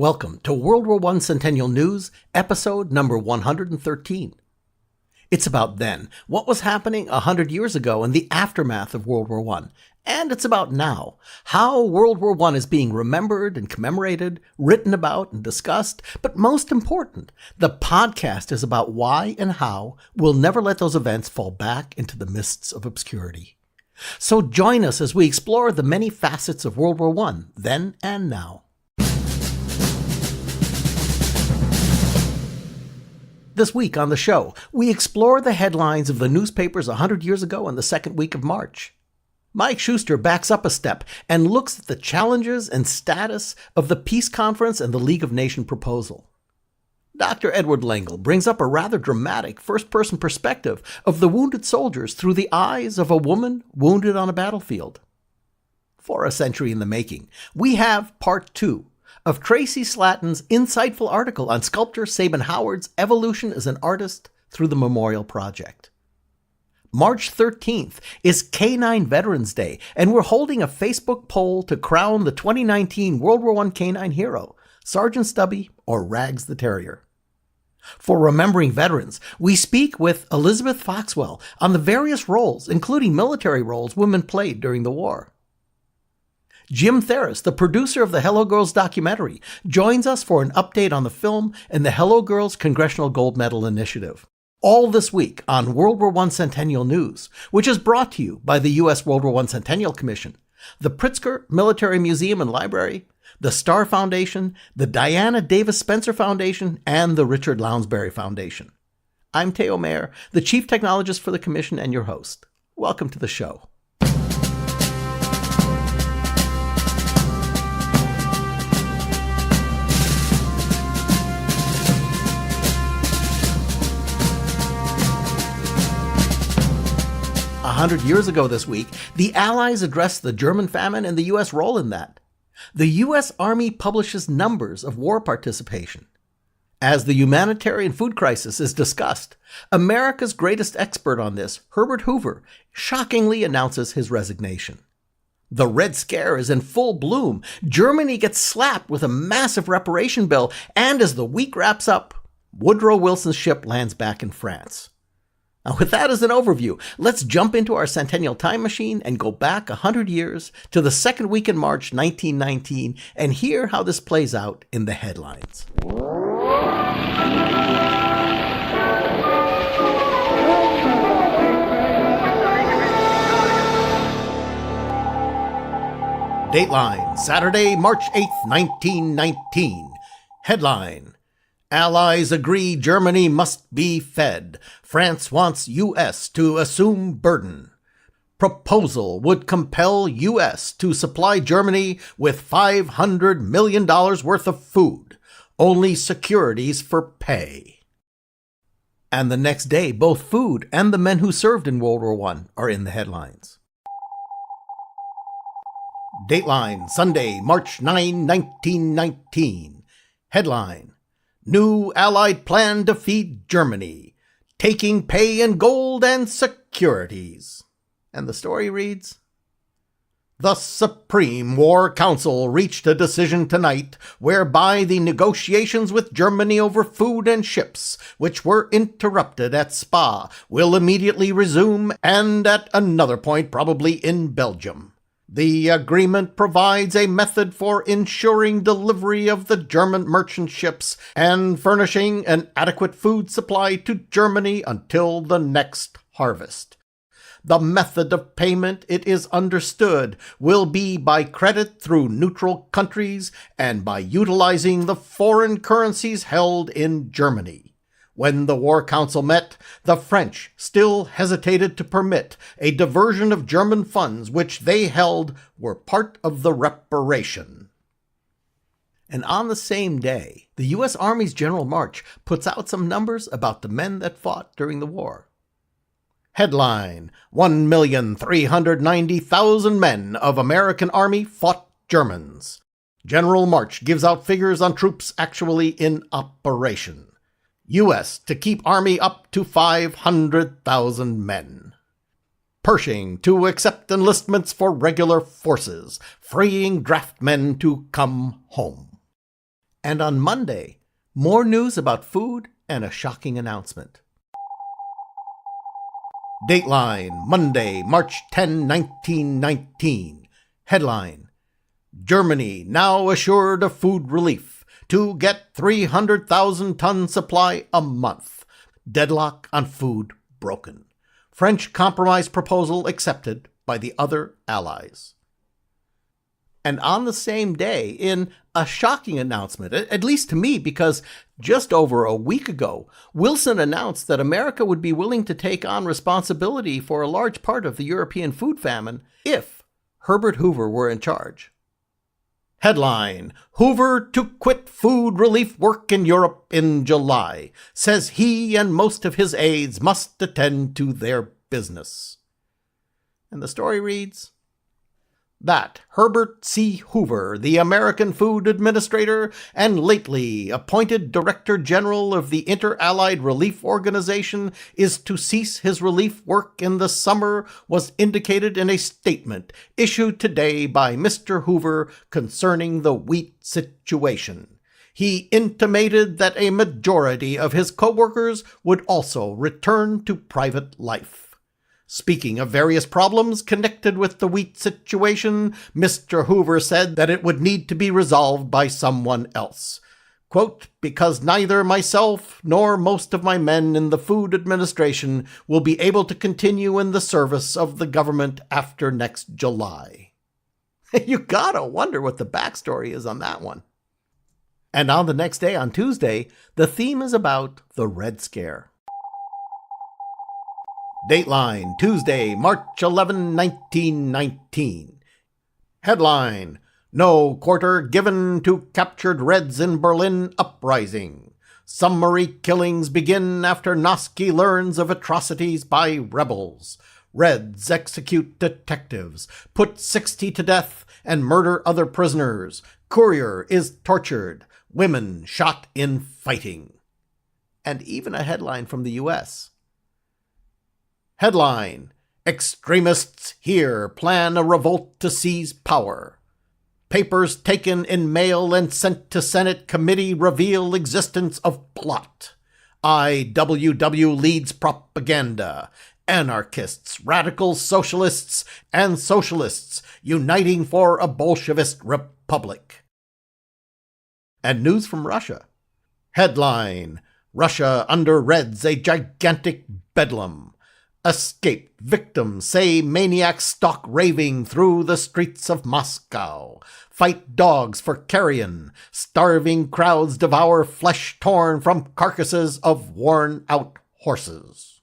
Welcome to World War I Centennial News, episode number 113. It's about then, what was happening 100 years ago in the aftermath of World War I. And it's about now, how World War I is being remembered and commemorated, written about and discussed. But most important, the podcast is about why and how we'll never let those events fall back into the mists of obscurity. So join us as we explore the many facets of World War I, then and now. This week on the show, we explore the headlines of the newspapers 100 years ago in the second week of March. Mike Schuster backs up a step and looks at the challenges and status of the Peace Conference and the League of Nations proposal. Dr. Edward Lengel brings up a rather dramatic first-person perspective of the wounded soldiers through the eyes of a woman wounded on a battlefield. For a century in the making, we have part 2 of Traci Slatton's insightful article on sculptor Sabin Howard's evolution as an artist through the Memorial Project. March 13th is Canine Veterans Day, and we're holding a Facebook poll to crown the 2019 World War I canine hero, Sergeant Stubby or Rags the Terrier. For Remembering Veterans, we speak with Elizabeth Foxwell on the various roles, including military roles, women played during the war. Jim Theres, the producer of the Hello Girls documentary, joins us for an update on the film and the Hello Girls Congressional Gold Medal Initiative. All this week on World War I Centennial News, which is brought to you by the U.S. World War I Centennial Commission, the Pritzker Military Museum and Library, the Starr Foundation, the Diana Davis Spencer Foundation, and the Richard Lounsbury Foundation. I'm Theo, the Chief Technologist for the Commission and your host. Welcome to the show. A 100 years ago this week, the Allies addressed the German famine and the U.S. role in that. The U.S. Army publishes numbers of war participation. As the humanitarian food crisis is discussed, America's greatest expert on this, Herbert Hoover, shockingly announces his resignation. The Red Scare is in full bloom. Germany gets slapped with a massive reparation bill, and as the week wraps up, Woodrow Wilson's ship lands back in France. Now, with that as an overview, let's jump into our Centennial Time Machine and go back 100 years to the second week in March 1919 and hear how this plays out in the headlines. Dateline, Saturday, March 8th, 1919. Headline: Allies agree Germany must be fed. France wants U.S. to assume burden. Proposal would compel U.S. to supply Germany with $500 million worth of food. Only securities for pay. And the next day, both food and the men who served in World War I are in the headlines. Dateline, Sunday, March 9, 1919. Headline: New Allied plan to feed Germany, taking pay in gold and securities. And the story reads: The Supreme War Council reached a decision tonight whereby the negotiations with Germany over food and ships, which were interrupted at Spa, will immediately resume, and at another point probably in Belgium. The agreement provides a method for ensuring delivery of the German merchant ships and furnishing an adequate food supply to Germany until the next harvest. The method of payment, it is understood, will be by credit through neutral countries and by utilizing the foreign currencies held in Germany. When the War Council met, the French still hesitated to permit a diversion of German funds which they held were part of the reparation. And on the same day, the U.S. Army's General March puts out some numbers about the men that fought during the war. Headline: 1,390,000 men of American Army fought Germans. General March gives out figures on troops actually in operation. U.S. to keep Army up to 500,000 men. Pershing to accept enlistments for regular forces, freeing draft men to come home. And on Monday, more news about food and a shocking announcement. Dateline, Monday, March 10, 1919. Headline: Germany now assured of food relief to get 300,000 ton supply a month. Deadlock on food broken. French compromise proposal accepted by the other allies. And on the same day, in a shocking announcement, at least to me, because just over a week ago, Wilson announced that America would be willing to take on responsibility for a large part of the European food famine if Herbert Hoover were in charge. Headline: Hoover to quit food relief work in Europe in July. Says he and most of his aides must attend to their business. And the story reads that Herbert C. Hoover, the American Food Administrator and lately appointed Director General of the Inter-Allied Relief Organization, is to cease his relief work in the summer was indicated in a statement issued today by Mr. Hoover concerning the wheat situation. He intimated that a majority of his co-workers would also return to private life. Speaking of various problems connected with the wheat situation, Mr. Hoover said that it would need to be resolved by someone else. Quote, because neither myself nor most of my men in the Food Administration will be able to continue in the service of the government after next July. You gotta wonder what the backstory is on that one. And on the next day, on Tuesday, the theme is about the Red Scare. Dateline, Tuesday, March 11, 1919. Headline: No quarter given to captured Reds in Berlin uprising. Summary killings begin after Noski learns of atrocities by rebels. Reds execute detectives, put 60 to death, and murder other prisoners. Courier is tortured. Women shot in fighting. And even a headline from the U.S. Headline: Extremists here plan a revolt to seize power. Papers taken in mail and sent to Senate committee reveal existence of plot. IWW leads propaganda. Anarchists, radical socialists, and socialists uniting for a Bolshevist republic. And news from Russia. Headline: Russia under Reds a gigantic bedlam. Escaped victims say maniacs stalk raving through the streets of Moscow. Fight dogs for carrion. Starving crowds devour flesh torn from carcasses of worn-out horses.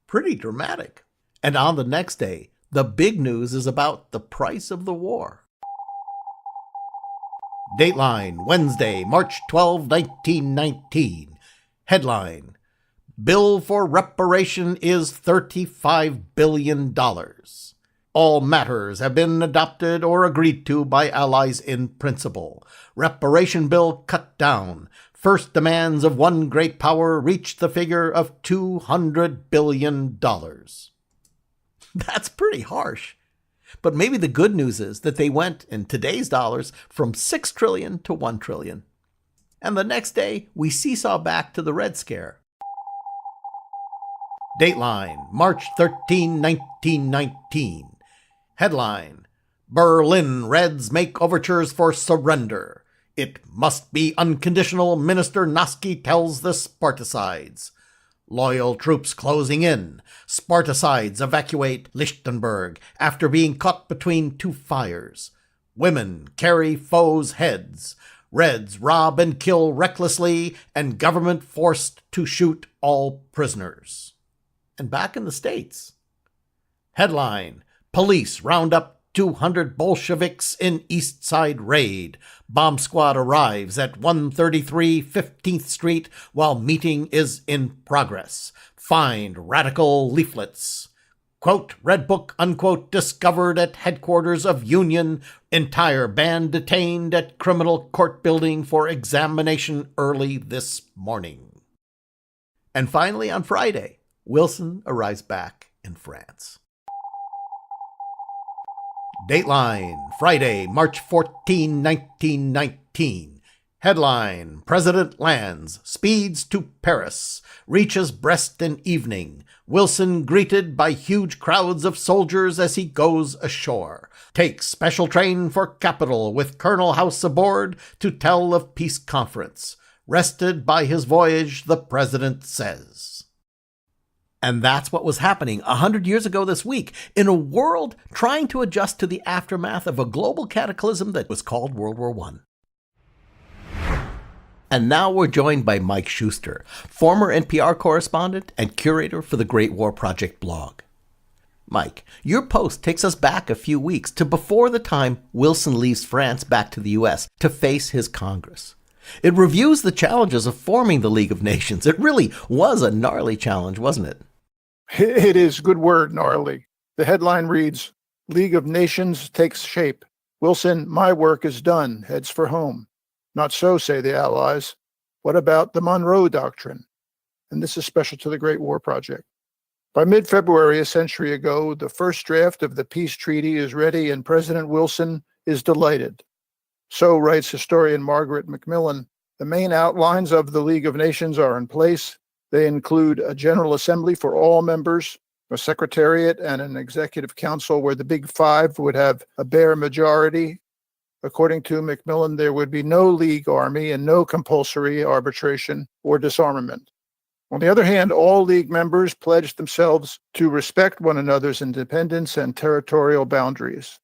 Pretty dramatic. And on the next day, the big news is about the price of the war. Dateline, Wednesday, March 12, 1919. Headline: Bill for reparation is $35 billion. All matters have been adopted or agreed to by allies in principle. Reparation bill cut down. First demands of one great power reach the figure of $200 billion. That's pretty harsh. But maybe the good news is that they went, in today's dollars, from $6 trillion to $1 trillion. And the next day, we seesaw back to the Red Scare. Dateline, March 13, 1919. Headline: Berlin Reds make overtures for surrender. It must be unconditional, Minister Noski tells the Sparticides. Loyal troops closing in. Sparticides evacuate Lichtenberg after being caught between two fires. Women carry foes' heads. Reds rob and kill recklessly, and government forced to shoot all prisoners. And back in the States. Headline: Police round up 200 Bolsheviks in East Side raid. Bomb squad arrives at 133 15th Street while meeting is in progress. Find radical leaflets. Quote, Red Book, unquote, discovered at headquarters of Union. Entire band detained at criminal court building for examination early this morning. And finally, on Friday, Wilson arrives back in France. Dateline, Friday, March 14, 1919. Headline: President lands, speeds to Paris, reaches Brest in evening. Wilson greeted by huge crowds of soldiers as he goes ashore. Takes special train for capital with Colonel House aboard to tell of peace conference. Rested by his voyage, the president says. And that's what was happening 100 years ago this week, in a world trying to adjust to the aftermath of a global cataclysm that was called World War I. And now we're joined by Mike Shuster, former NPR correspondent and curator for the Great War Project blog. Mike, your post takes us back a few weeks to before the time Wilson leaves France back to the U.S. to face his Congress. It reviews the challenges of forming the League of Nations. It really was a gnarly challenge, wasn't it? It is. Good word, gnarly. The headline reads, League of Nations takes shape. Wilson, my work is done, heads for home. Not so, say the Allies. What about the Monroe Doctrine? And this is special to the Great War Project. By mid-February, a century ago, the first draft of the peace treaty is ready and President Wilson is delighted. So, writes historian Margaret Macmillan, the main outlines of the League of Nations are in place. They include a General Assembly for all members, a Secretariat, and an Executive Council where the Big Five would have a bare majority. According to Macmillan, there would be no League army and no compulsory arbitration or disarmament. On the other hand, all League members pledged themselves to respect one another's independence and territorial boundaries.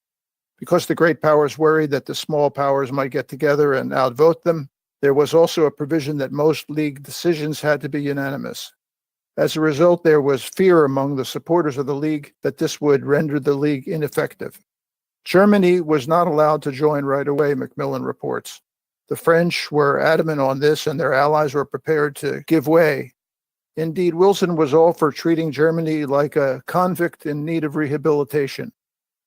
Because the great powers worried that the small powers might get together and outvote them, there was also a provision that most League decisions had to be unanimous. As a result, there was fear among the supporters of the League that this would render the League ineffective. Germany was not allowed to join right away, Macmillan reports. The French were adamant on this, and their allies were prepared to give way. Indeed, Wilson was all for treating Germany like a convict in need of rehabilitation.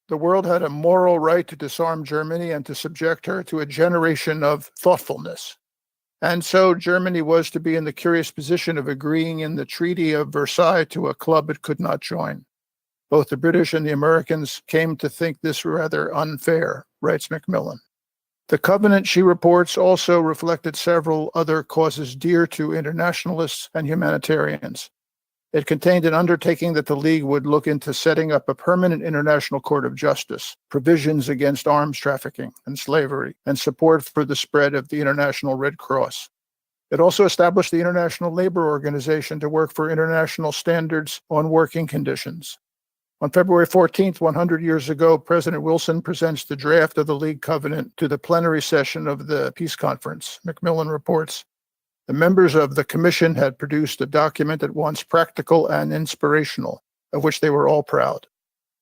The world had a moral right to disarm Germany and to subject her to a generation of thoughtfulness. And so Germany was to be in the curious position of agreeing in the Treaty of Versailles to a club it could not join. Both the British and the Americans came to think this rather unfair, writes Macmillan. The covenant, she reports, also reflected several other causes dear to internationalists and humanitarians. It contained an undertaking that the League would look into setting up a permanent international court of justice, provisions against arms trafficking and slavery, and support for the spread of the International Red Cross. It also established the International Labor Organization to work for international standards on working conditions. On February 14th, 100 years ago, President Wilson presents the draft of the League Covenant to the plenary session of the Peace Conference. Macmillan reports, the members of the commission had produced a document at once practical and inspirational, of which they were all proud.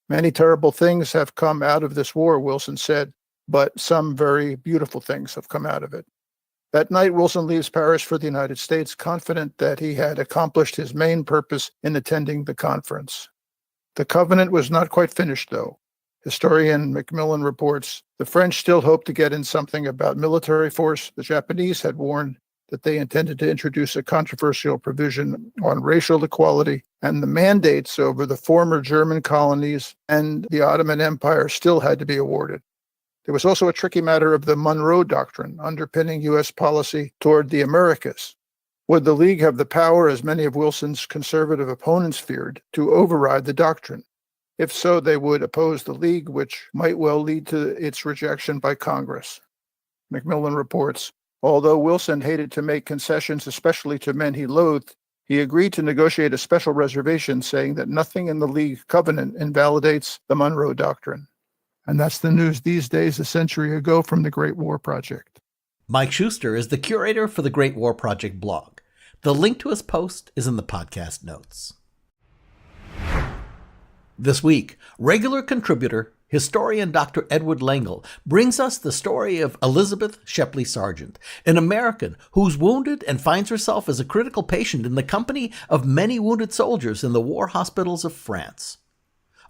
Many terrible things have come out of this war, Wilson said, but some very beautiful things have come out of it. That night, Wilson leaves Paris for the United States, confident that he had accomplished his main purpose in attending the conference. The covenant was not quite finished, though. Historian Macmillan reports, the French still hoped to get in something about military force. The Japanese had warned that they intended to introduce a controversial provision on racial equality, and the mandates over the former German colonies and the Ottoman Empire still had to be awarded. There was also a tricky matter of the Monroe Doctrine underpinning U.S. policy toward the Americas. Would the League have the power, as many of Wilson's conservative opponents feared, to override the doctrine? If so, they would oppose the League, which might well lead to its rejection by Congress. Macmillan reports, although Wilson hated to make concessions, especially to men he loathed, he agreed to negotiate a special reservation saying that nothing in the League covenant invalidates the Monroe Doctrine. And that's the news these days, a century ago, from the Great War Project. Mike Shuster is the curator for the Great War Project blog. The link to his post is in the podcast notes. This week, regular contributor, historian Dr. Edward Lengel brings us the story of Elizabeth Shepley Sargent, an American who's wounded and finds herself as a critical patient in the company of many wounded soldiers in the war hospitals of France.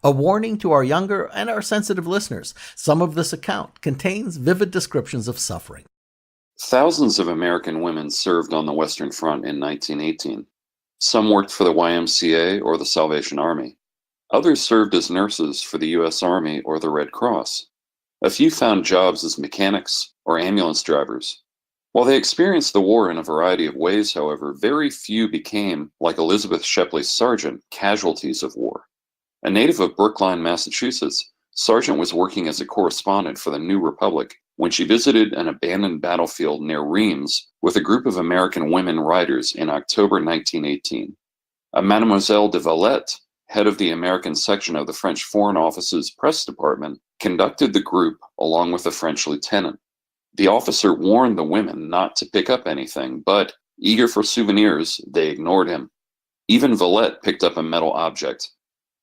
A warning to our younger and our sensitive listeners, some of this account contains vivid descriptions of suffering. Thousands of American women served on the Western Front in 1918. Some worked for the YMCA or the Salvation Army. Others served as nurses for the U.S. Army or the Red Cross. A few found jobs as mechanics or ambulance drivers. While they experienced the war in a variety of ways, however, very few became, like Elizabeth Shepley's Sargent, casualties of war. A native of Brookline, Massachusetts, Sargent was working as a correspondent for the New Republic when she visited an abandoned battlefield near Reims with a group of American women riders in October 1918. A Mademoiselle de Valette, head of the American section of the French Foreign Office's press department, conducted the group along with a French lieutenant. The officer warned the women not to pick up anything, but, eager for souvenirs, they ignored him. Even Valette picked up a metal object.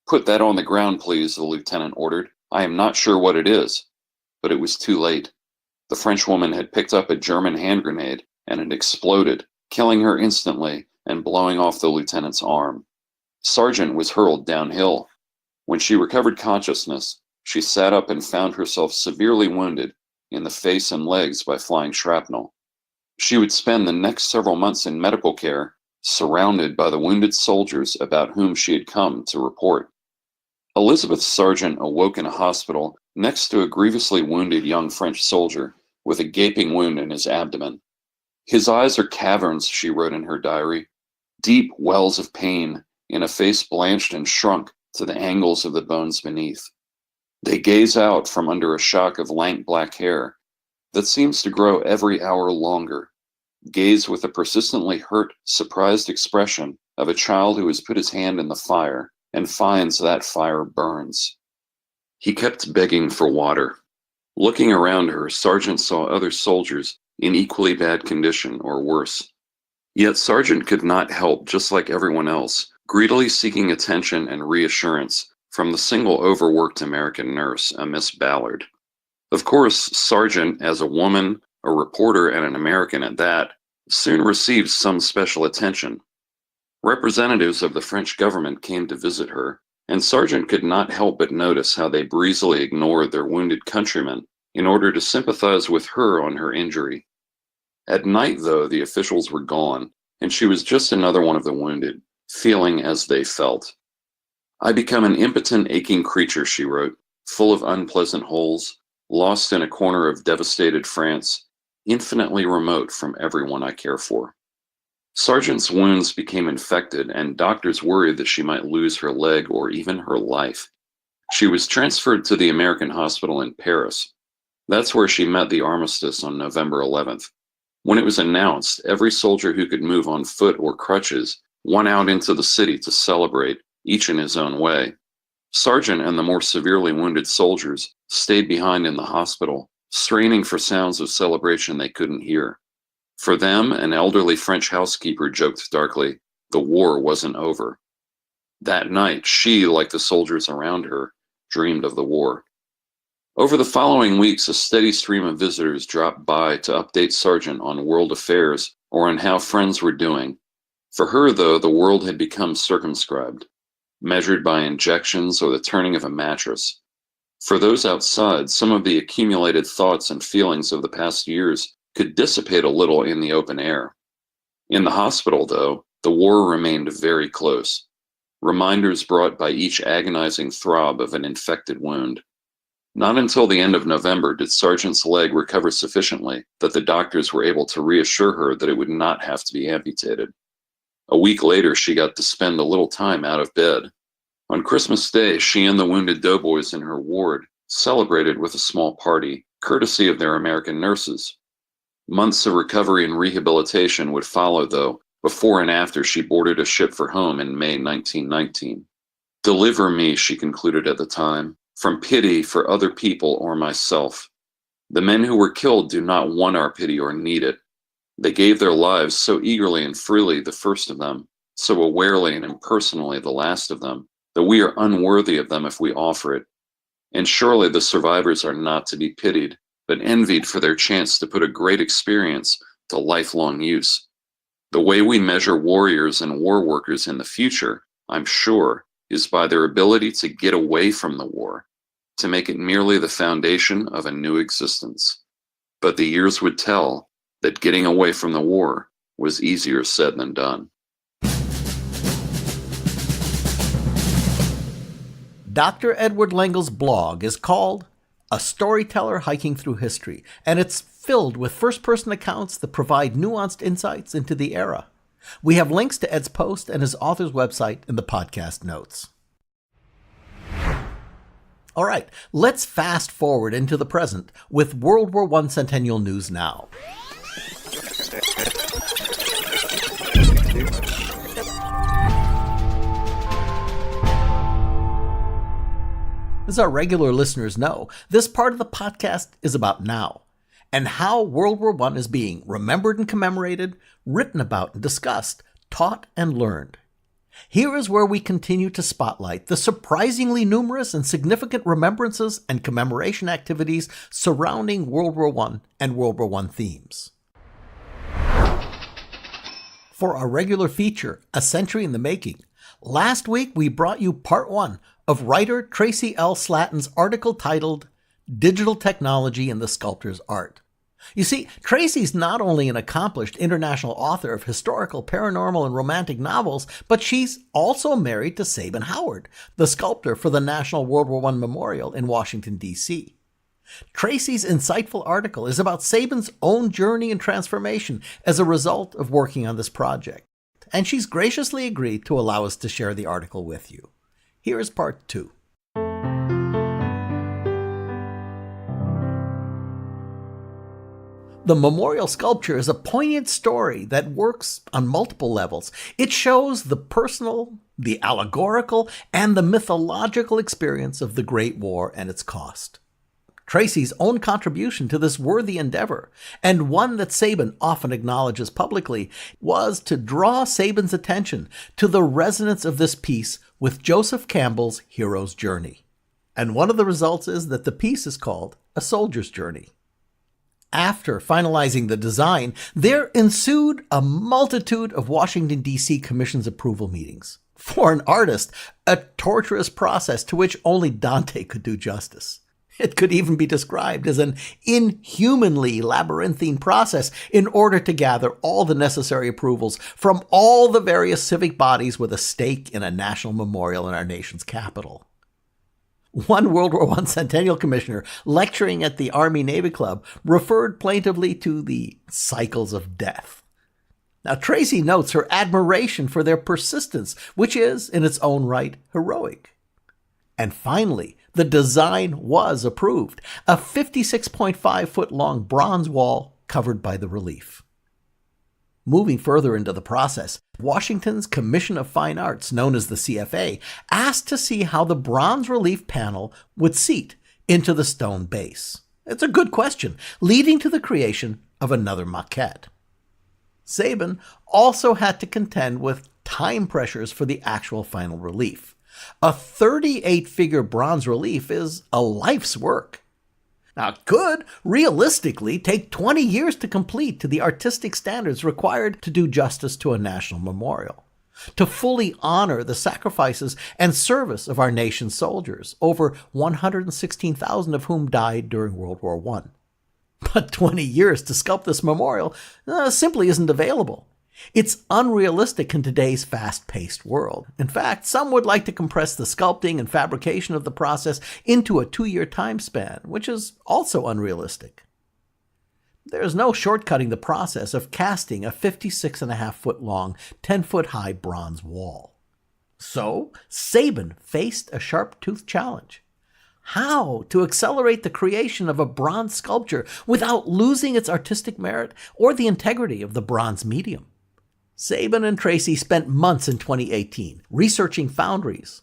"Put that on the ground, please," the lieutenant ordered. "I am not sure what it is." But it was too late. The Frenchwoman had picked up a German hand grenade, and it exploded, killing her instantly and blowing off the lieutenant's arm. Sargent was hurled downhill. When she recovered consciousness, she sat up and found herself severely wounded in the face and legs by flying shrapnel. She would spend the next several months in medical care, surrounded by the wounded soldiers about whom she had come to report. Elizabeth Sargent awoke in a hospital next to a grievously wounded young French soldier with a gaping wound in his abdomen. "His eyes are caverns," she wrote in her diary, "deep wells of pain in a face blanched and shrunk to the angles of the bones beneath. They gaze out from under a shock of lank black hair that seems to grow every hour longer, gaze with the persistently hurt, surprised expression of a child who has put his hand in the fire and finds that fire burns." He kept begging for water. Looking around her, Sargent saw other soldiers in equally bad condition or worse. Yet Sargent could not help, just like everyone else, greedily seeking attention and reassurance from the single overworked American nurse, a Miss Ballard. Of course, Sargent, as a woman, a reporter, and an American at that, soon received some special attention. Representatives of the French government came to visit her, and Sargent could not help but notice how they breezily ignored their wounded countrymen in order to sympathize with her on her injury. At night, though, the officials were gone, and she was just another one of the wounded, feeling as they felt. "I become an impotent, aching creature," she wrote, "full of unpleasant holes, lost in a corner of devastated France, infinitely remote from everyone I care for." Sargent's wounds became infected, and doctors worried that she might lose her leg or even her life. She was transferred to the American hospital in Paris. That's where she met the armistice on November 11th. When it was announced, every soldier who could move on foot or crutches went out into the city to celebrate, each in his own way. Sargent and the more severely wounded soldiers stayed behind in the hospital, straining for sounds of celebration they couldn't hear. For them, an elderly French housekeeper joked darkly, the war wasn't over. That night, she, like the soldiers around her, dreamed of the war. Over the following weeks, a steady stream of visitors dropped by to update Sargent on world affairs or on how friends were doing. For her, though, the world had become circumscribed, measured by injections or the turning of a mattress. For those outside, some of the accumulated thoughts and feelings of the past years could dissipate a little in the open air. In the hospital, though, the war remained very close, reminders brought by each agonizing throb of an infected wound. Not until the end of November did Sargent's leg recover sufficiently that the doctors were able to reassure her that it would not have to be amputated. A week later, she got to spend a little time out of bed. On Christmas Day, she and the wounded doughboys in her ward celebrated with a small party, courtesy of their American nurses. Months of recovery and rehabilitation would follow, though, before and after she boarded a ship for home in May 1919. "Deliver me," she concluded at the time, "from pity for other people or myself. The men who were killed do not want our pity or need it. They gave their lives so eagerly and freely, the first of them, so awarely and impersonally, the last of them, that we are unworthy of them if we offer it. And surely the survivors are not to be pitied, but envied for their chance to put a great experience to lifelong use. The way we measure warriors and war workers in the future, I'm sure, is by their ability to get away from the war, to make it merely the foundation of a new existence. But the years would tell that getting away from the war was easier said than done." Dr. Edward Lengel's blog is called A Storyteller Hiking Through History, and it's filled with first-person accounts that provide nuanced insights into the era. We have links to Ed's post and his author's website in the podcast notes. All right, let's fast forward into the present with World War I Centennial News now. As our regular listeners know, this part of the podcast is about now, and how World War I is being remembered and commemorated, written about and discussed, taught and learned. Here is where we continue to spotlight the surprisingly numerous and significant remembrances and commemoration activities surrounding World War I and World War I themes. For our regular feature, A Century in the Making, last week we brought you part 1 of writer Traci L. Slatton's article titled Digital Technology in the Sculptor's Art. You see, Traci's not only an accomplished international author of historical, paranormal, and romantic novels, but she's also married to Sabin Howard, the sculptor for the National World War I Memorial in Washington, D.C. Traci's insightful article is about Sabin's own journey and transformation as a result of working on this project, and she's graciously agreed to allow us to share the article with you. Here is part 2. The memorial sculpture is a poignant story that works on multiple levels. It shows the personal, the allegorical, and the mythological experience of the Great War and its cost. Traci's own contribution to this worthy endeavor, and one that Sabin often acknowledges publicly, was to draw Sabin's attention to the resonance of this piece with Joseph Campbell's hero's journey. And one of the results is that the piece is called A Soldier's Journey. After finalizing the design, there ensued a multitude of Washington, D.C. Commission's approval meetings. For an artist, a torturous process to which only Dante could do justice. It could even be described as an inhumanly labyrinthine process in order to gather all the necessary approvals from all the various civic bodies with a stake in a national memorial in our nation's capital. One World War I Centennial Commissioner lecturing at the Army-Navy Club referred plaintively to the cycles of death. Now, Traci notes her admiration for their persistence, which is, in its own right, heroic. And finally, the design was approved, a 56.5-foot-long bronze wall covered by the relief. Moving further into the process, Washington's Commission of Fine Arts, known as the CFA, asked to see how the bronze relief panel would seat into the stone base. It's a good question, leading to the creation of another maquette. Sabin also had to contend with time pressures for the actual final relief. A 38-figure bronze relief is a life's work. Now, it could realistically take 20 years to complete to the artistic standards required to do justice to a national memorial, to fully honor the sacrifices and service of our nation's soldiers, over 116,000 of whom died during World War I. But 20 years to sculpt this memorial simply isn't available. It's unrealistic in today's fast-paced world. In fact, some would like to compress the sculpting and fabrication of the process into a 2-year time span, which is also unrealistic. There's no shortcutting the process of casting a 56.5-foot-long, 10-foot-high bronze wall. So, Sabin faced a sharp-toothed challenge. How to accelerate the creation of a bronze sculpture without losing its artistic merit or the integrity of the bronze medium? Sabin and Traci spent months in 2018 researching foundries.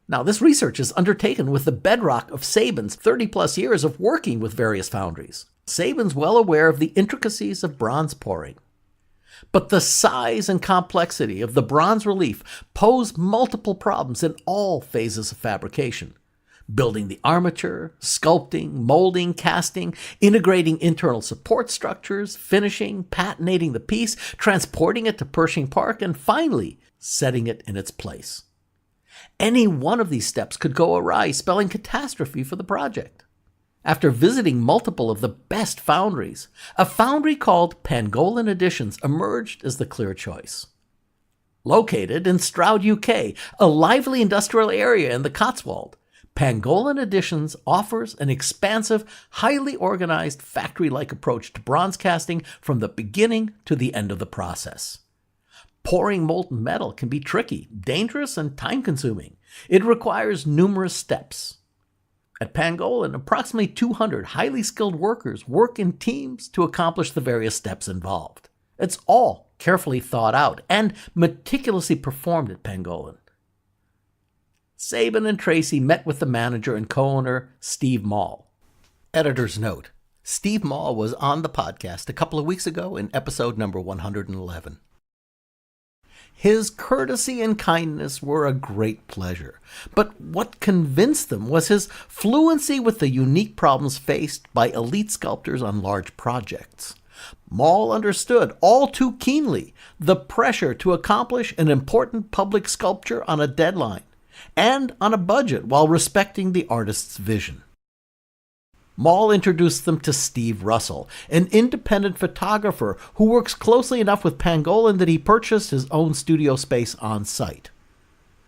Now, this research is undertaken with the bedrock of Sabin's 30-plus years of working with various foundries. Sabin's well aware of the intricacies of bronze pouring. But the size and complexity of the bronze relief pose multiple problems in all phases of fabrication. Building the armature, sculpting, molding, casting, integrating internal support structures, finishing, patinating the piece, transporting it to Pershing Park, and finally, setting it in its place. Any one of these steps could go awry, spelling catastrophe for the project. After visiting multiple of the best foundries, a foundry called Pangolin Additions emerged as the clear choice. Located in Stroud, UK, a lively industrial area in the Cotswold, Pangolin Editions offers an expansive, highly organized, factory-like approach to bronze casting from the beginning to the end of the process. Pouring molten metal can be tricky, dangerous, and time-consuming. It requires numerous steps. At Pangolin, approximately 200 highly skilled workers work in teams to accomplish the various steps involved. It's all carefully thought out and meticulously performed at Pangolin. Sabin and Traci met with the manager and co-owner, Steve Mall. Editor's note: Steve Mall was on the podcast a couple of weeks ago in episode number 111. His courtesy and kindness were a great pleasure, but what convinced them was his fluency with the unique problems faced by elite sculptors on large projects. Mall understood all too keenly the pressure to accomplish an important public sculpture on a deadline and on a budget while respecting the artist's vision. Mall introduced them to Steve Russell, an independent photographer who works closely enough with Pangolin that he purchased his own studio space on site.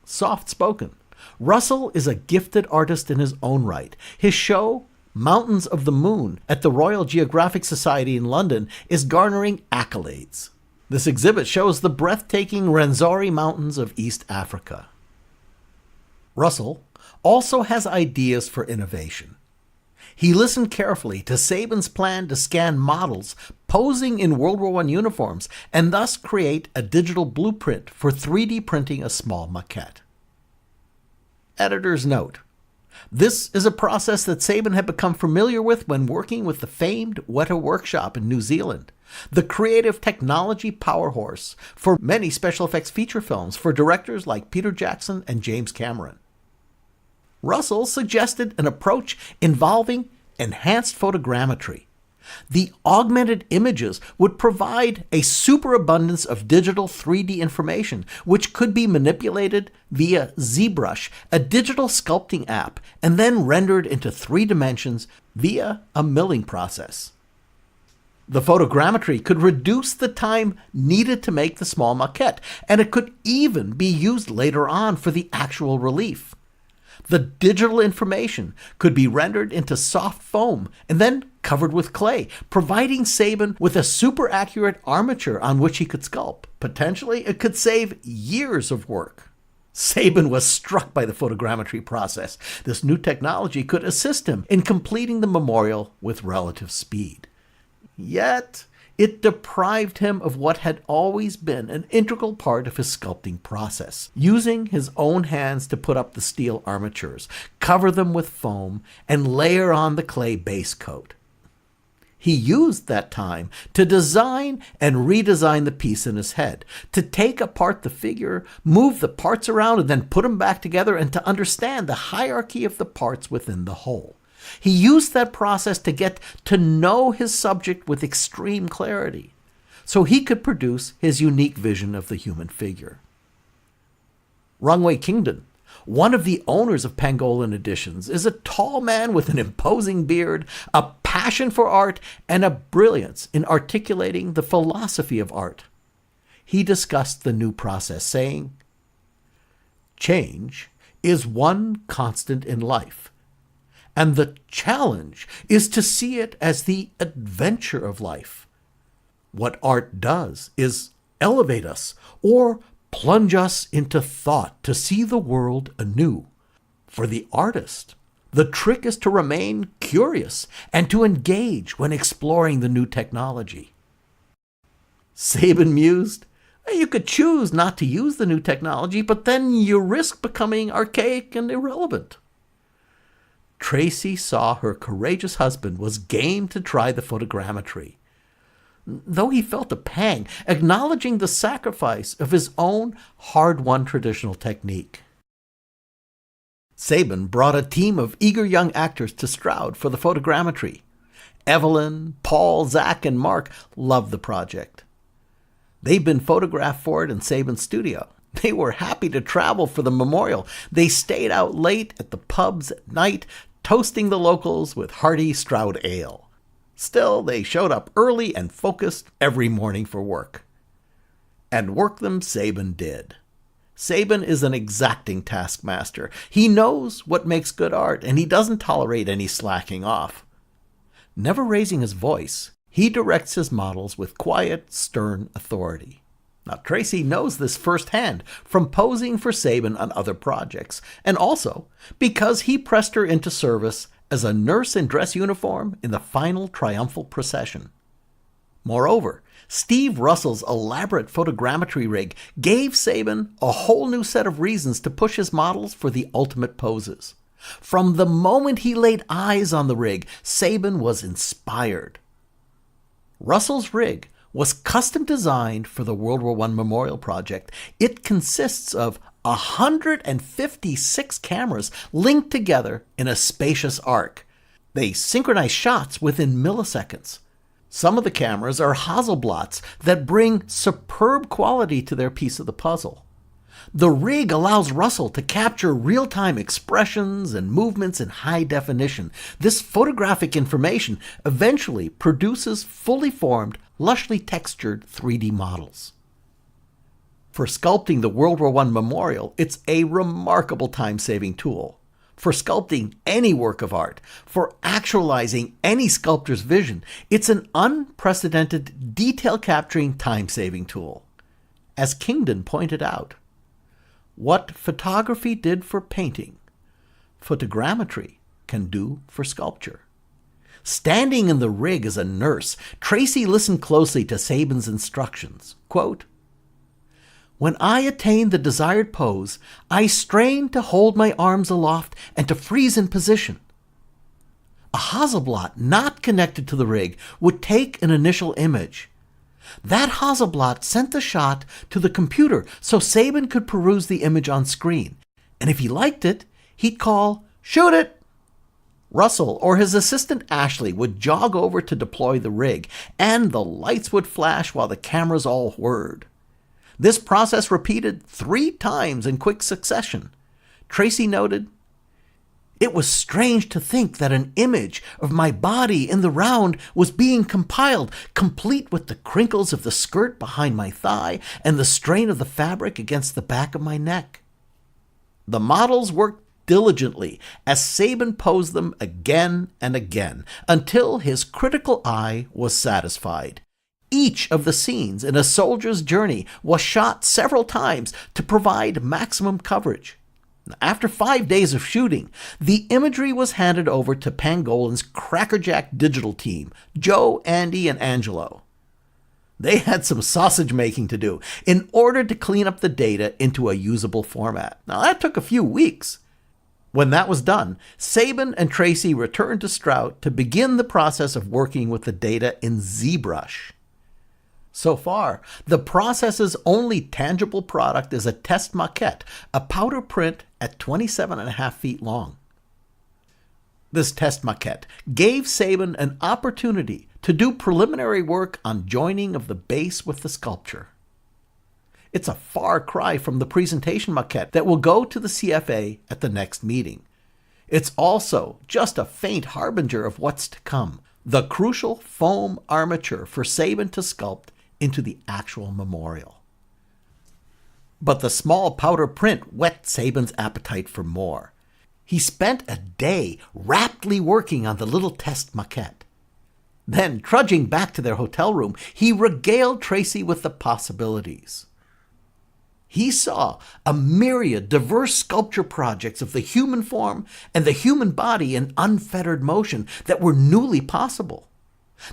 Soft-spoken, Russell is a gifted artist in his own right. His show, Mountains of the Moon, at the Royal Geographic Society in London is garnering accolades. This exhibit shows the breathtaking Rwenzori Mountains of East Africa. Russell also has ideas for innovation. He listened carefully to Sabin's plan to scan models posing in World War I uniforms and thus create a digital blueprint for 3D printing a small maquette. Editor's note: this is a process that Sabin had become familiar with when working with the famed Weta Workshop in New Zealand, the creative technology powerhouse for many special effects feature films for directors like Peter Jackson and James Cameron. Russell suggested an approach involving enhanced photogrammetry. The augmented images would provide a superabundance of digital 3D information, which could be manipulated via ZBrush, a digital sculpting app, and then rendered into 3 dimensions via a milling process. The photogrammetry could reduce the time needed to make the small maquette, and it could even be used later on for the actual relief. The digital information could be rendered into soft foam and then covered with clay, providing Sabin with a super accurate armature on which he could sculpt. Potentially, it could save years of work. Sabin was struck by the photogrammetry process. This new technology could assist him in completing the memorial with relative speed. Yet, it deprived him of what had always been an integral part of his sculpting process, using his own hands to put up the steel armatures, cover them with foam, and layer on the clay base coat. He used that time to design and redesign the piece in his head, to take apart the figure, move the parts around, and then put them back together, and to understand the hierarchy of the parts within the whole. He used that process to get to know his subject with extreme clarity, so he could produce his unique vision of the human figure. Rungwe Kingdon, one of the owners of Pangolin Editions, is a tall man with an imposing beard, a passion for art, and a brilliance in articulating the philosophy of art. He discussed the new process, saying, "Change is one constant in life, and the challenge is to see it as the adventure of life. What art does is elevate us or plunge us into thought to see the world anew. For the artist, the trick is to remain curious and to engage when exploring the new technology." Sabin mused, "You could choose not to use the new technology, but then you risk becoming archaic and irrelevant." Traci saw her courageous husband was game to try the photogrammetry, though he felt a pang, acknowledging the sacrifice of his own hard-won traditional technique. Sabin brought a team of eager young actors to Stroud for the photogrammetry. Evelyn, Paul, Zach, and Mark loved the project. They'd been photographed for it in Sabin's studio. They were happy to travel for the memorial. They stayed out late at the pubs at night, toasting the locals with hearty Stroud ale. Still, they showed up early and focused every morning for work. And work them Sabin did. Sabin is an exacting taskmaster. He knows what makes good art, and he doesn't tolerate any slacking off. Never raising his voice, he directs his models with quiet, stern authority. Now, Traci knows this firsthand from posing for Sabin on other projects, and also because he pressed her into service as a nurse in dress uniform in the final triumphal procession. Moreover, Steve Russell's elaborate photogrammetry rig gave Sabin a whole new set of reasons to push his models for the ultimate poses. From the moment he laid eyes on the rig, Sabin was inspired. Russell's rig was custom designed for the World War I Memorial Project. It consists of 156 cameras linked together in a spacious arc. They synchronize shots within milliseconds. Some of the cameras are Hasselblads that bring superb quality to their piece of the puzzle. The rig allows Russell to capture real-time expressions and movements in high definition. This photographic information eventually produces fully formed, lushly textured 3D models. For sculpting the World War I Memorial, it's a remarkable time-saving tool. For sculpting any work of art, for actualizing any sculptor's vision, it's an unprecedented, detail-capturing, time-saving tool. As Kingdon pointed out, what photography did for painting, photogrammetry can do for sculpture. Standing in the rig as a nurse, Traci listened closely to Sabin's instructions. Quote, "When I attain the desired pose, I strain to hold my arms aloft and to freeze in position. A Hasselblad not connected to the rig would take an initial image. That Hasselblad sent the shot to the computer so Sabin could peruse the image on screen. And if he liked it, he'd call, 'Shoot it!' Russell or his assistant Ashley would jog over to deploy the rig, and the lights would flash while the cameras all whirred. This process repeated 3 times in quick succession." Traci noted, "It was strange to think that an image of my body in the round was being compiled, complete with the crinkles of the skirt behind my thigh and the strain of the fabric against the back of my neck." The models worked diligently as Sabin posed them again and again until his critical eye was satisfied. Each of the scenes in a soldier's journey was shot several times to provide maximum coverage. After 5 days of shooting, the imagery was handed over to Pangolin's crackerjack digital team, Joe, Andy, and Angelo. They had some sausage making to do in order to clean up the data into a usable format. Now, that took a few weeks. When that was done, Sabin and Traci returned to Strout to begin the process of working with the data in ZBrush. So far, the process's only tangible product is a test maquette, a powder print at 27.5 feet long. This test maquette gave Sabin an opportunity to do preliminary work on joining of the base with the sculpture. It's a far cry from the presentation maquette that will go to the CFA at the next meeting. It's also just a faint harbinger of what's to come, the crucial foam armature for Sabin to sculpt into the actual memorial. But the small powder print whet Sabin's appetite for more. He spent a day raptly working on the little test maquette. Then, trudging back to their hotel room, he regaled Traci with the possibilities. He saw a myriad diverse sculpture projects of the human form and the human body in unfettered motion that were newly possible.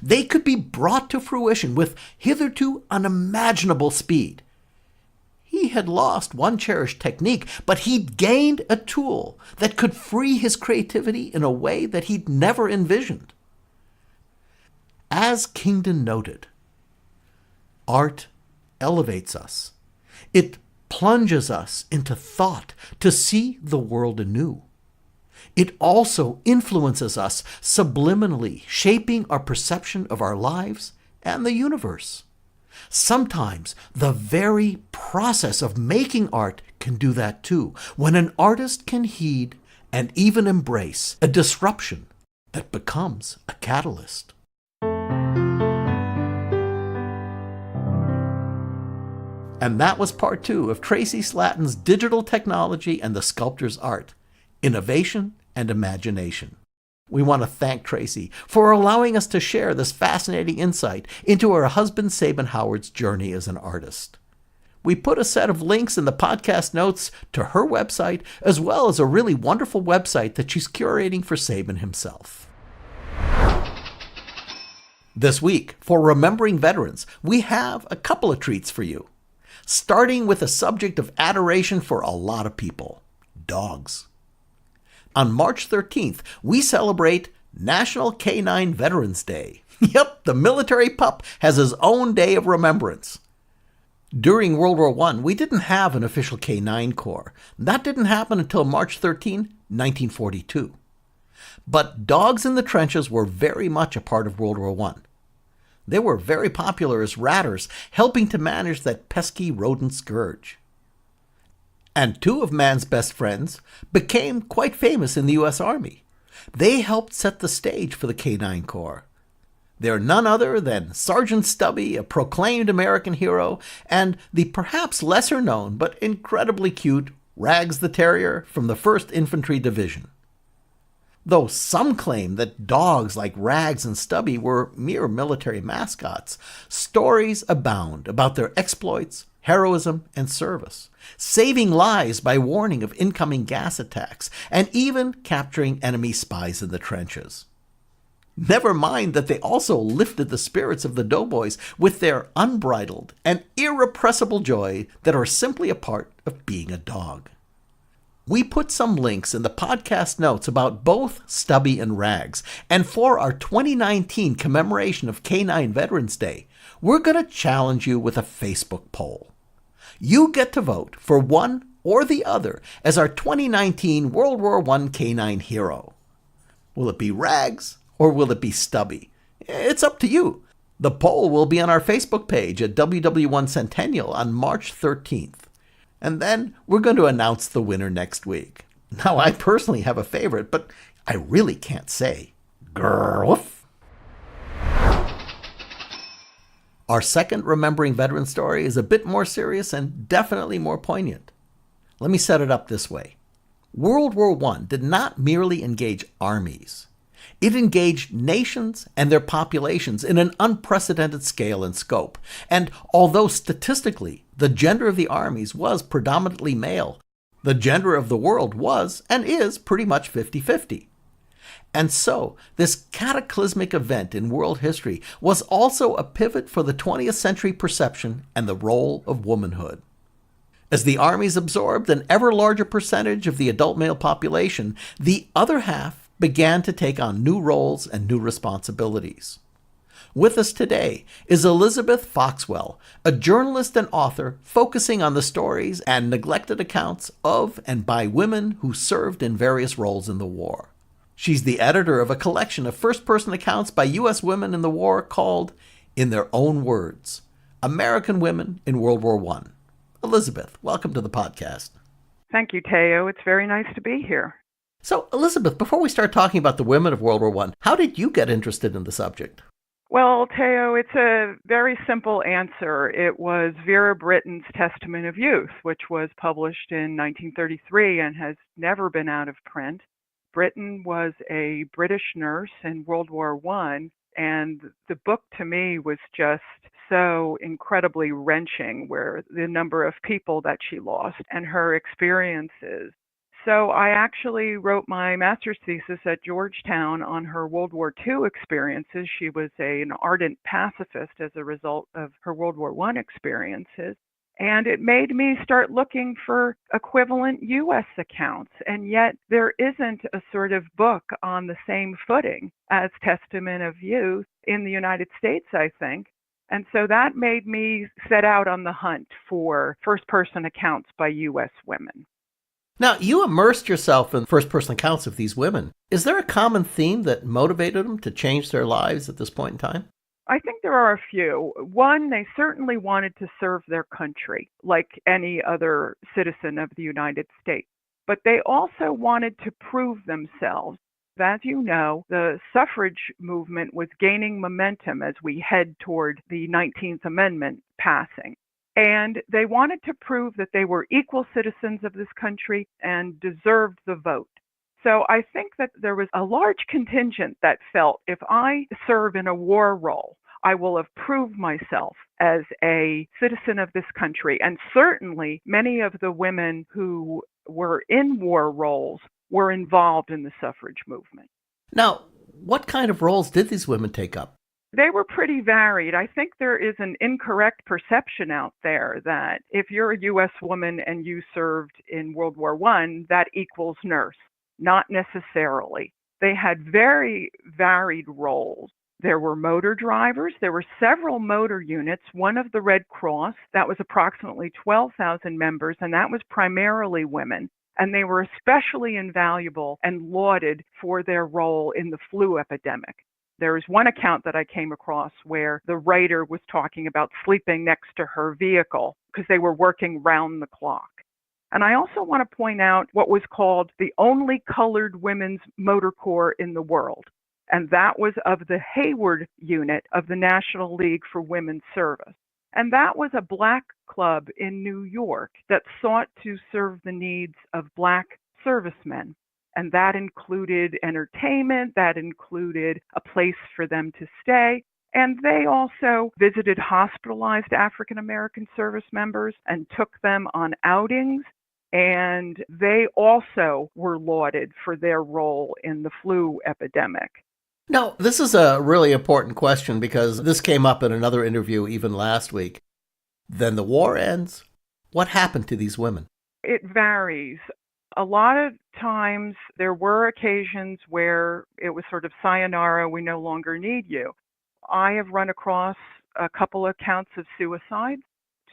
They could be brought to fruition with hitherto unimaginable speed. He had lost one cherished technique, but he'd gained a tool that could free his creativity in a way that he'd never envisioned. As Kingdon noted, art elevates us. It plunges us into thought to see the world anew. It also influences us subliminally, shaping our perception of our lives and the universe. Sometimes the very process of making art can do that too, when an artist can heed and even embrace a disruption that becomes a catalyst. And that was part 2 of Traci Slatton's Digital Technology and the Sculptor's Art, Innovation and Imagination. We want to thank Traci for allowing us to share this fascinating insight into her husband Sabin Howard's journey as an artist. We put a set of links in the podcast notes to her website, as well as a really wonderful website that she's curating for Sabin himself. This week, for Remembering Veterans, we have a couple of treats for you. Starting with a subject of adoration for a lot of people, dogs. On March 13th, we celebrate National Canine Veterans Day. Yep, the military pup has his own day of remembrance. During World War I, we didn't have an official Canine Corps. That didn't happen until March 13, 1942. But dogs in the trenches were very much a part of World War I. They were very popular as ratters, helping to manage that pesky rodent scourge. And 2 of man's best friends became quite famous in the U.S. Army. They helped set the stage for the Canine Corps. They're none other than Sergeant Stubby, a proclaimed American hero, and the perhaps lesser known but incredibly cute Rags the Terrier from the 1st Infantry Division. Though some claim that dogs like Rags and Stubby were mere military mascots, stories abound about their exploits, heroism, and service, saving lives by warning of incoming gas attacks, and even capturing enemy spies in the trenches. Never mind that they also lifted the spirits of the doughboys with their unbridled and irrepressible joy that are simply a part of being a dog. We put some links in the podcast notes about both Stubby and Rags, and for our 2019 commemoration of Canine Veterans Day, we're going to challenge you with a Facebook poll. You get to vote for one or the other as our 2019 World War I canine hero. Will it be Rags or will it be Stubby? It's up to you. The poll will be on our Facebook page at WW1 Centennial on March 13th. And then we're going to announce the winner next week. Now, I personally have a favorite, but I really can't say. Grrr. Our second Remembering Veterans story is a bit more serious and definitely more poignant. Let me set it up this way. World War I did not merely engage armies. It engaged nations and their populations in an unprecedented scale and scope. And although statistically the gender of the armies was predominantly male, the gender of the world was and is pretty much 50-50. And so, this cataclysmic event in world history was also a pivot for the 20th century perception and the role of womanhood. As the armies absorbed an ever larger percentage of the adult male population, the other half began to take on new roles and new responsibilities. With us today is Elizabeth Foxwell, a journalist and author focusing on the stories and neglected accounts of and by women who served in various roles in the war. She's the editor of a collection of first-person accounts by U.S. women in the war called, In Their Own Words, American Women in World War I. Elizabeth, welcome to the podcast. Thank you, Theo. It's very nice to be here. So, Elizabeth, before we start talking about the women of World War I, how did you get interested in the subject? Well, Theo, it's a very simple answer. It was Vera Brittain's Testament of Youth, which was published in 1933 and has never been out of print. Brittain was a British nurse in World War I, and the book to me was just so incredibly wrenching, where the number of people that she lost and her experiences. So I actually wrote my master's thesis at Georgetown on her World War II experiences. She was an ardent pacifist as a result of her World War I experiences. And it made me start looking for equivalent U.S. accounts. And yet there isn't a sort of book on the same footing as Testament of Youth in the United States, I think. And so that made me set out on the hunt for first-person accounts by U.S. women. Now, you immersed yourself in first-person accounts of these women. Is there a common theme that motivated them to change their lives at this point in time? I think there are a few. One, they certainly wanted to serve their country like any other citizen of the United States. But they also wanted to prove themselves. As you know, the suffrage movement was gaining momentum as we head toward the 19th Amendment passing. And they wanted to prove that they were equal citizens of this country and deserved the vote. So I think that there was a large contingent that felt if I serve in a war role, I will have proved myself as a citizen of this country. And certainly many of the women who were in war roles were involved in the suffrage movement. Now, what kind of roles did these women take up? They were pretty varied. I think there is an incorrect perception out there that if you're a U.S. woman and you served in World War I, that equals nurse. Not necessarily. They had very varied roles. There were motor drivers. There were several motor units, one of the Red Cross, that was approximately 12,000 members, and that was primarily women. And they were especially invaluable and lauded for their role in the flu epidemic. There is one account that I came across where the writer was talking about sleeping next to her vehicle because they were working round the clock. And I also want to point out what was called the only colored women's motor corps in the world. And that was of the Hayward unit of the National League for Women's Service. And that was a black club in New York that sought to serve the needs of black servicemen. And that included entertainment, that included a place for them to stay. And they also visited hospitalized African American service members and took them on outings. And they also were lauded for their role in the flu epidemic. Now, this is a really important question because this came up in another interview even last week. Then the war ends. What happened to these women? It varies. A lot of times there were occasions where it was sort of sayonara, we no longer need you. I have run across a couple of accounts of suicide.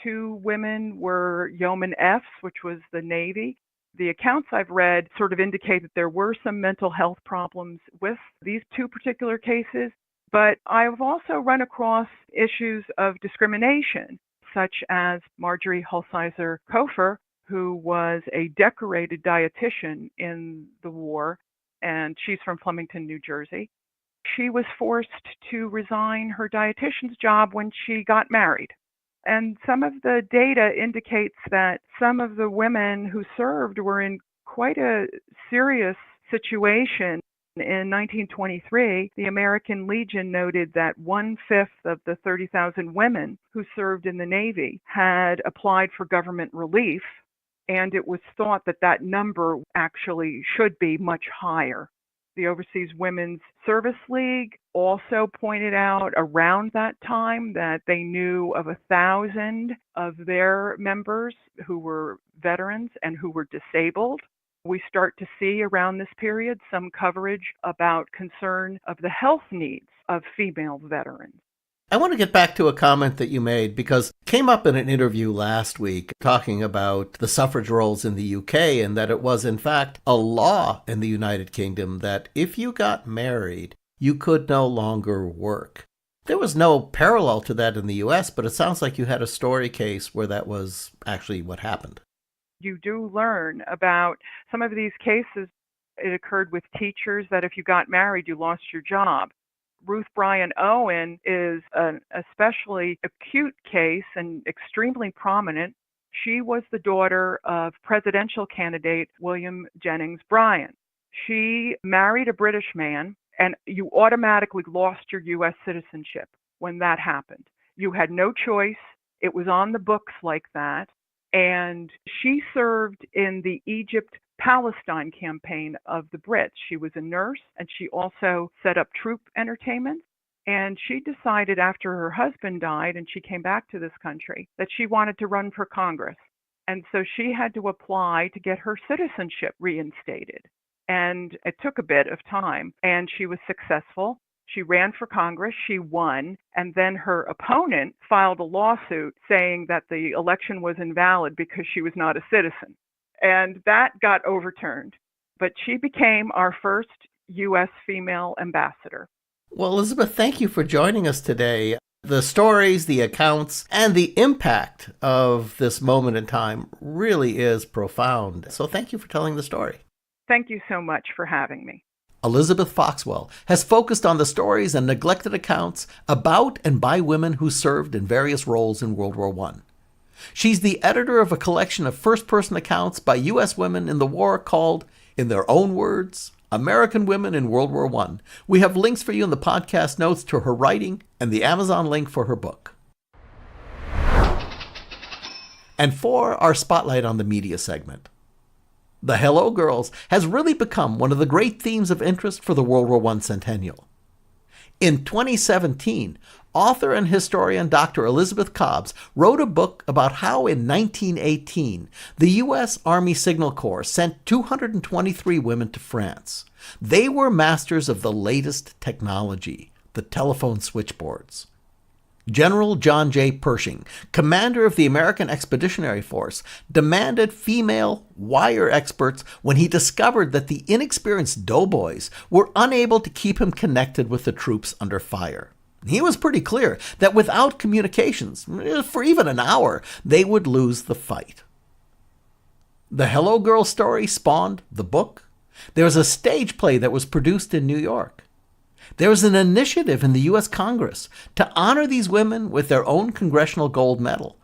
2 women were Yeoman Fs, which was the Navy. The accounts I've read sort of indicate that there were some mental health problems with these 2 particular cases, but I've also run across issues of discrimination, such as Marjorie Hulsizer-Kofer, who was a decorated dietitian in the war, and she's from Flemington, New Jersey. She was forced to resign her dietitian's job when she got married. And some of the data indicates that some of the women who served were in quite a serious situation. In 1923, the American Legion noted that 1/5 of the 30,000 women who served in the Navy had applied for government relief, and it was thought that that number actually should be much higher. The Overseas Women's Service League also pointed out around that time that they knew of 1,000 of their members who were veterans and who were disabled. We start to see around this period some coverage about concern of the health needs of female veterans. I want to get back to a comment that you made because it came up in an interview last week talking about the suffrage rolls in the UK and that it was in fact a law in the United Kingdom that if you got married, you could no longer work. There was no parallel to that in the US, but it sounds like you had a story case where that was actually what happened. You do learn about some of these cases. It occurred with teachers that if you got married, you lost your job. Ruth Bryan Owen is an especially acute case and extremely prominent. She was the daughter of presidential candidate William Jennings Bryan. She married a British man, and you automatically lost your U.S. citizenship when that happened. You had no choice. It was on the books like that. And she served in the Egypt-Palestine campaign of the Brits. She was a nurse, and she also set up troop entertainments. And she decided after her husband died and she came back to this country that she wanted to run for Congress. And so she had to apply to get her citizenship reinstated. And it took a bit of time, and she was successful. She ran for Congress, she won, and then her opponent filed a lawsuit saying that the election was invalid because she was not a citizen. And that got overturned. But she became our first U.S. female ambassador. Well, Elizabeth, thank you for joining us today. The stories, the accounts, and the impact of this moment in time really is profound. So thank you for telling the story. Thank you so much for having me. Elizabeth Foxwell has focused on the stories and neglected accounts about and by women who served in various roles in World War I. She's the editor of a collection of first-person accounts by U.S. women in the war called, in their own words, American Women in World War I. We have links for you in the podcast notes to her writing and the Amazon link for her book. And for our Spotlight on the Media segment. The Hello Girls has really become one of the great themes of interest for the World War I centennial. In 2017, author and historian Dr. Elizabeth Cobbs wrote a book about how in 1918, the U.S. Army Signal Corps sent 223 women to France. They were masters of the latest technology, the telephone switchboards. General John J. Pershing, commander of the American Expeditionary Force, demanded female wire experts when he discovered that the inexperienced doughboys were unable to keep him connected with the troops under fire. He was pretty clear that without communications, for even an hour, they would lose the fight. The Hello Girl story spawned the book. There was a stage play that was produced in New York. There was an initiative in the U.S. Congress to honor these women with their own Congressional Gold Medal.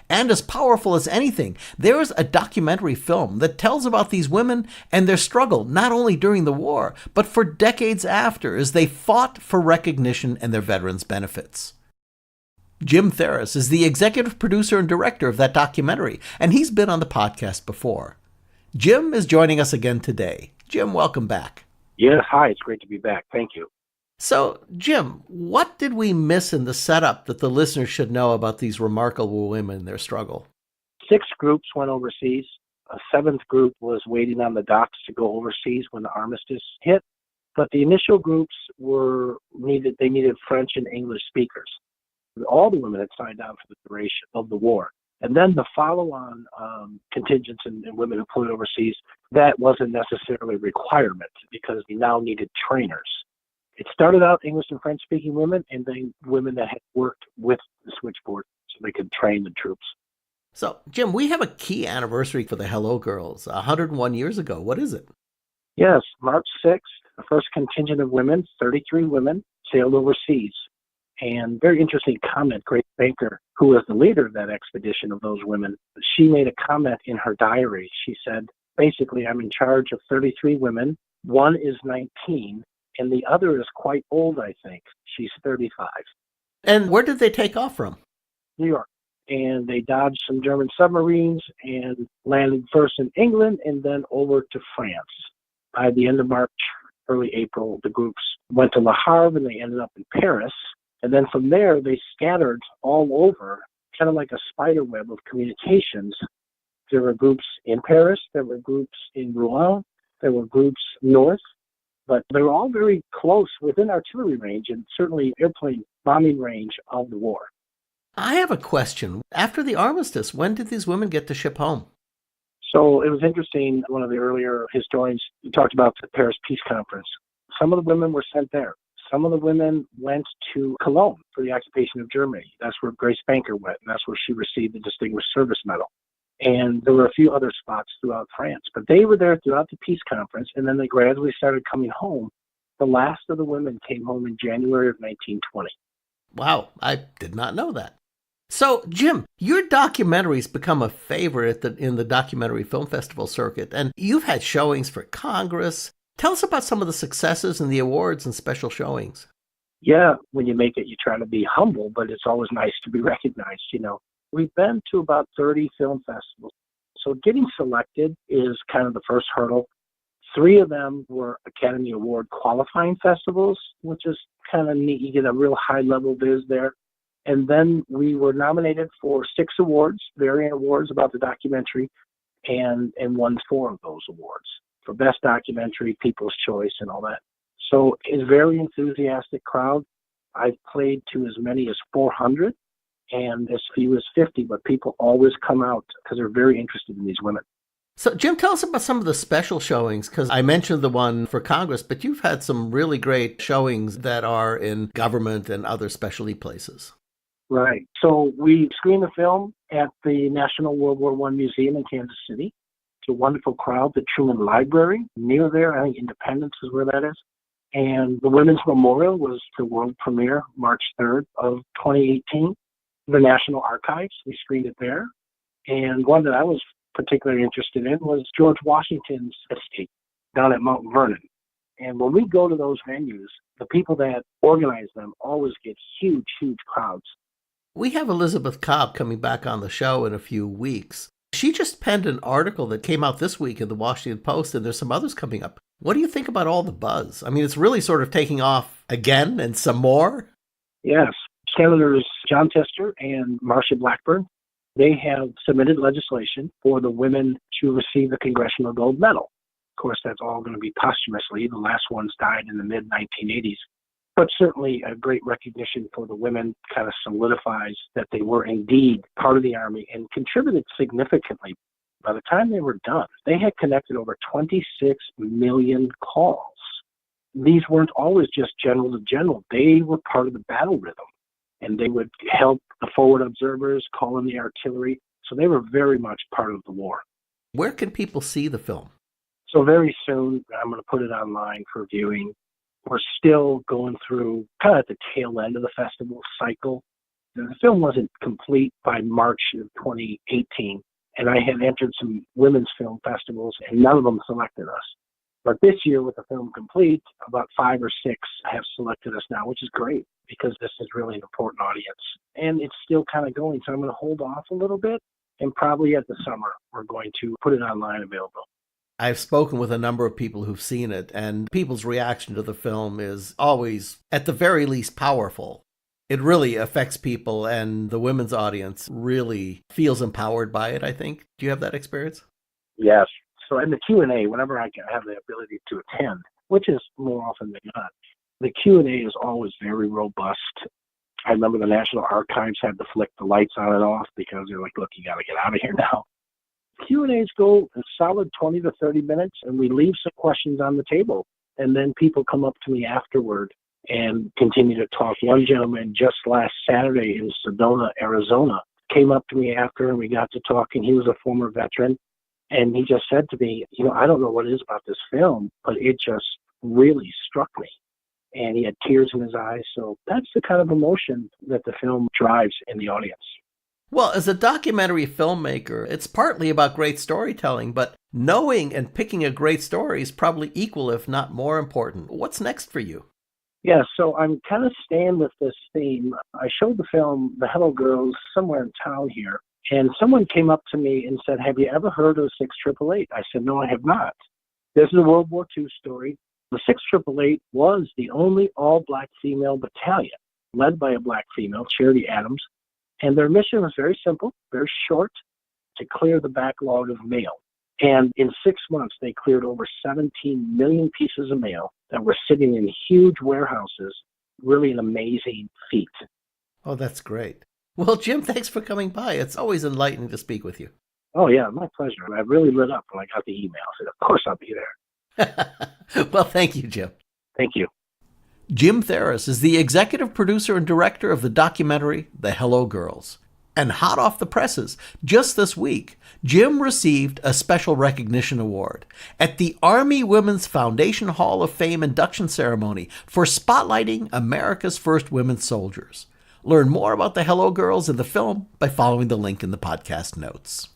And as powerful as anything, there is a documentary film that tells about these women and their struggle not only during the war, but for decades after as they fought for recognition and their veterans' benefits. Jim Theres is the executive producer and director of that documentary, and he's been on the podcast before. Jim is joining us again today. Jim, welcome back. Yes, hi, it's great to be back. Thank you. So, Jim, what did we miss in the setup that the listeners should know about these remarkable women and their struggle? 6 groups went overseas. A 7th group was waiting on the docks to go overseas when the armistice hit. But the initial groups they needed French and English speakers. All the women had signed on for the duration of the war. And then the follow-on contingents and women who flew overseas, that wasn't necessarily a requirement because we now needed trainers. It started out English and French-speaking women, and then women that had worked with the switchboard so they could train the troops. So, Jim, we have a key anniversary for the Hello Girls, 101 years ago. What is it? Yes, March 6th, the first contingent of women, 33 women, sailed overseas. And very interesting comment, Grace Baker, who was the leader of that expedition of those women, she made a comment in her diary. She said, basically, I'm in charge of 33 women. One is 19. And the other is quite old, I think. She's 35. And where did they take off from? New York. And they dodged some German submarines and landed first in England and then over to France. By the end of March, early April, the groups went to Le Havre and they ended up in Paris. And then from there, they scattered all over, kind of like a spider web of communications. There were groups in Paris. There were groups in Rouen. There were groups north. But they were all very close within artillery range and certainly airplane bombing range of the war. I have a question. After the armistice, when did these women get to ship home? So it was interesting. One of the earlier historians talked about the Paris Peace Conference. Some of the women were sent there. Some of the women went to Cologne for the occupation of Germany. That's where Grace Baker went, and that's where she received the Distinguished Service Medal. And there were a few other spots throughout France. But they were there throughout the peace conference, and then they gradually started coming home. The last of the women came home in January of 1920. Wow, I did not know that. So, Jim, your documentary's become a favorite in the documentary film festival circuit, and you've had showings for Congress. Tell us about some of the successes and the awards and special showings. Yeah, when you make it, you try to be humble, but it's always nice to be recognized, you know. We've been to about 30 film festivals. So getting selected is kind of the first hurdle. 3 of them were Academy Award qualifying festivals, which is kind of neat. You get a real high-level viz there. And then we were nominated for 6 awards, variant awards about the documentary, and won 4 of those awards for Best Documentary, People's Choice, and all that. So it's a very enthusiastic crowd. I've played to as many as 400. And as few as 50, but people always come out because they're very interested in these women. So, Jim, tell us about some of the special showings, because I mentioned the one for Congress, but you've had some really great showings that are in government and other specialty places. Right. So we screened the film at the National World War I Museum in Kansas City. It's a wonderful crowd. The Truman Library, near there, I think Independence is where that is. And the Women's Memorial was the world premiere, March 3rd of 2018. The National Archives, we screened it there. And one that I was particularly interested in was George Washington's estate down at Mount Vernon. And when we go to those venues, the people that organize them always get huge, huge crowds. We have Elizabeth Cobb coming back on the show in a few weeks. She just penned an article that came out this week in the Washington Post, and there's some others coming up. What do you think about all the buzz? I mean, it's really sort of taking off again and some more. Yes. Senators John Tester and Marcia Blackburn, they have submitted legislation for the women to receive the Congressional Gold Medal. Of course, that's all going to be posthumously. The last ones died in the mid-1980s. But certainly a great recognition for the women kind of solidifies that they were indeed part of the Army and contributed significantly. By the time they were done, they had connected over 26 million calls. These weren't always just general to general. They were part of the battle rhythm, and they would help the forward observers, call in the artillery. So they were very much part of the war. Where can people see the film? So very soon, I'm going to put it online for viewing. We're still going through kind of at the tail end of the festival cycle. The film wasn't complete by March of 2018, and I had entered some women's film festivals, and none of them selected us. But this year, with the film complete, about 5 or 6 have selected us now, which is great because this is really an important audience. And it's still kind of going, so I'm going to hold off a little bit, and probably at the summer, we're going to put it online available. I've spoken with a number of people who've seen it, and people's reaction to the film is always, at the very least, powerful. It really affects people, and the women's audience really feels empowered by it, I think. Do you have that experience? Yes. So in the Q&A, whenever I have the ability to attend, which is more often than not, the Q&A is always very robust. I remember the National Archives had to flick the lights on and off because they're like, look, you got to get out of here now. Q&As go a solid 20 to 30 minutes, and we leave some questions on the table. And then people come up to me afterward and continue to talk. One gentleman just last Saturday in Sedona, Arizona, came up to me after, and we got to talk, and he was a former veteran. And he just said to me, I don't know what it is about this film, but it just really struck me. And he had tears in his eyes. So that's the kind of emotion that the film drives in the audience. Well, as a documentary filmmaker, it's partly about great storytelling, but knowing and picking a great story is probably equal, if not more important. What's next for you? Yeah, so I'm kind of staying with this theme. I showed the film, The Hello Girls, somewhere in town here, and someone came up to me and said, have you ever heard of 6888? I said, no, I have not. This is a World War II story. The 6888 was the only all-black female battalion, led by a black female, Charity Adams. And their mission was very simple, very short, to clear the backlog of mail. And in 6 months, they cleared over 17 million pieces of mail that were sitting in huge warehouses. Really an amazing feat. Oh, that's great. Well, Jim, thanks for coming by. It's always enlightening to speak with you. Oh, yeah, my pleasure. I really lit up when I got the email. I said, of course I'll be there. Well, thank you, Jim. Thank you. Jim Theres is the executive producer and director of the documentary The Hello Girls. And hot off the presses, just this week, Jim received a special recognition award at the Army Women's Foundation Hall of Fame induction ceremony for spotlighting America's first women soldiers. Learn more about The Hello Girls in the film by following the link in the podcast notes.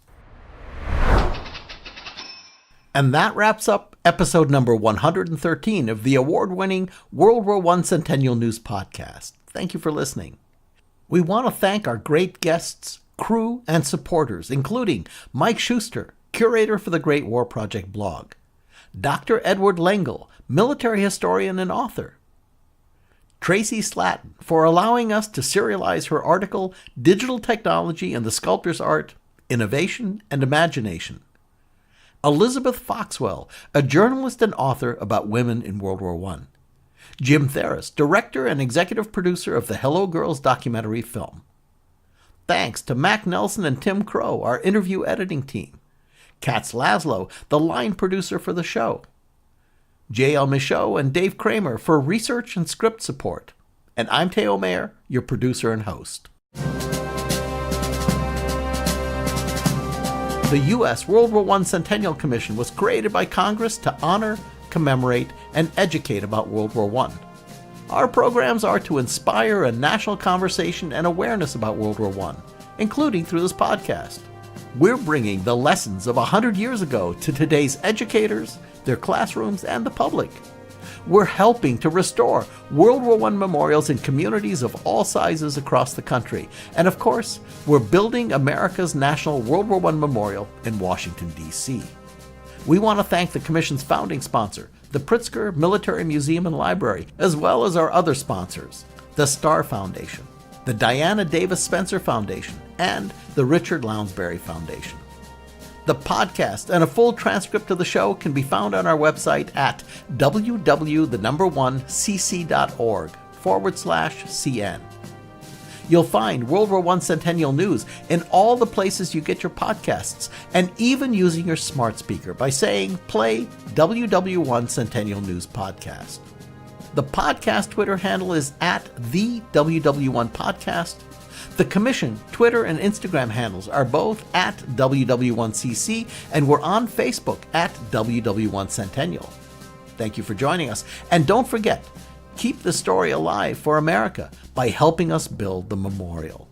And that wraps up episode number 113 of the award-winning World War I Centennial News Podcast. Thank you for listening. We want to thank our great guests, crew, and supporters, including Mike Schuster, curator for the Great War Project blog, Dr. Edward Lengel, military historian and author, Traci Slatton, for allowing us to serialize her article, Digital Technology and the Sculptor's Art, Innovation and Imagination, Elizabeth Foxwell, a journalist and author about women in World War I. Jim Theres, director and executive producer of the Hello Girls documentary film. Thanks to Mac Nelson and Tim Crow, our interview editing team. Katz Laszlo, the line producer for the show. J.L. Michaud and Dave Kramer for research and script support. And I'm Theo Mayer, your producer and host. The U.S. World War I Centennial Commission was created by Congress to honor, commemorate, and educate about World War I. Our programs are to inspire a national conversation and awareness about World War I, including through this podcast. We're bringing the lessons of 100 years ago to today's educators, their classrooms, and the public. We're helping to restore World War I memorials in communities of all sizes across the country. And of course, we're building America's National World War I Memorial in Washington, D.C. We want to thank the Commission's founding sponsor, the Pritzker Military Museum and Library, as well as our other sponsors, the Starr Foundation, the Diana Davis Spencer Foundation, and the Richard Lounsbury Foundation. The podcast and a full transcript of the show can be found on our website at www.cc.org/CN. You'll find World War I Centennial News in all the places you get your podcasts, and even using your smart speaker by saying, play WW1 Centennial News Podcast. The podcast Twitter handle is at the WW1 Podcast. The Commission Twitter and Instagram handles are both at WW1CC, and we're on Facebook at WW1 Centennial. Thank you for joining us, and don't forget, keep the story alive for America by helping us build the memorial.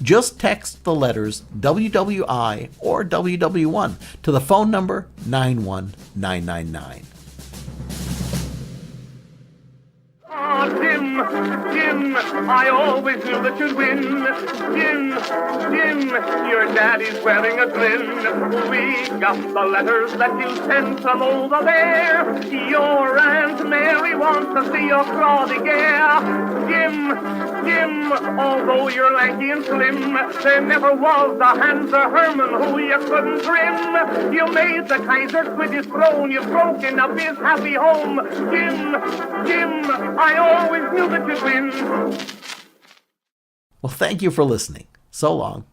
Just text the letters WWI or WW1 to the phone number 91999. Jim, I always knew that you'd win. Jim, your daddy's wearing a grin. We got the letters that you sent from over there. Your Aunt Mary wants to see your Claudy Gare. Jim, although you're lanky and slim, there never was a Hans or Herman who you couldn't trim. You made the Kaiser quit his throne. You've broken up his happy home. Jim, I always knew that you'd win. Well, thank you for listening. So long.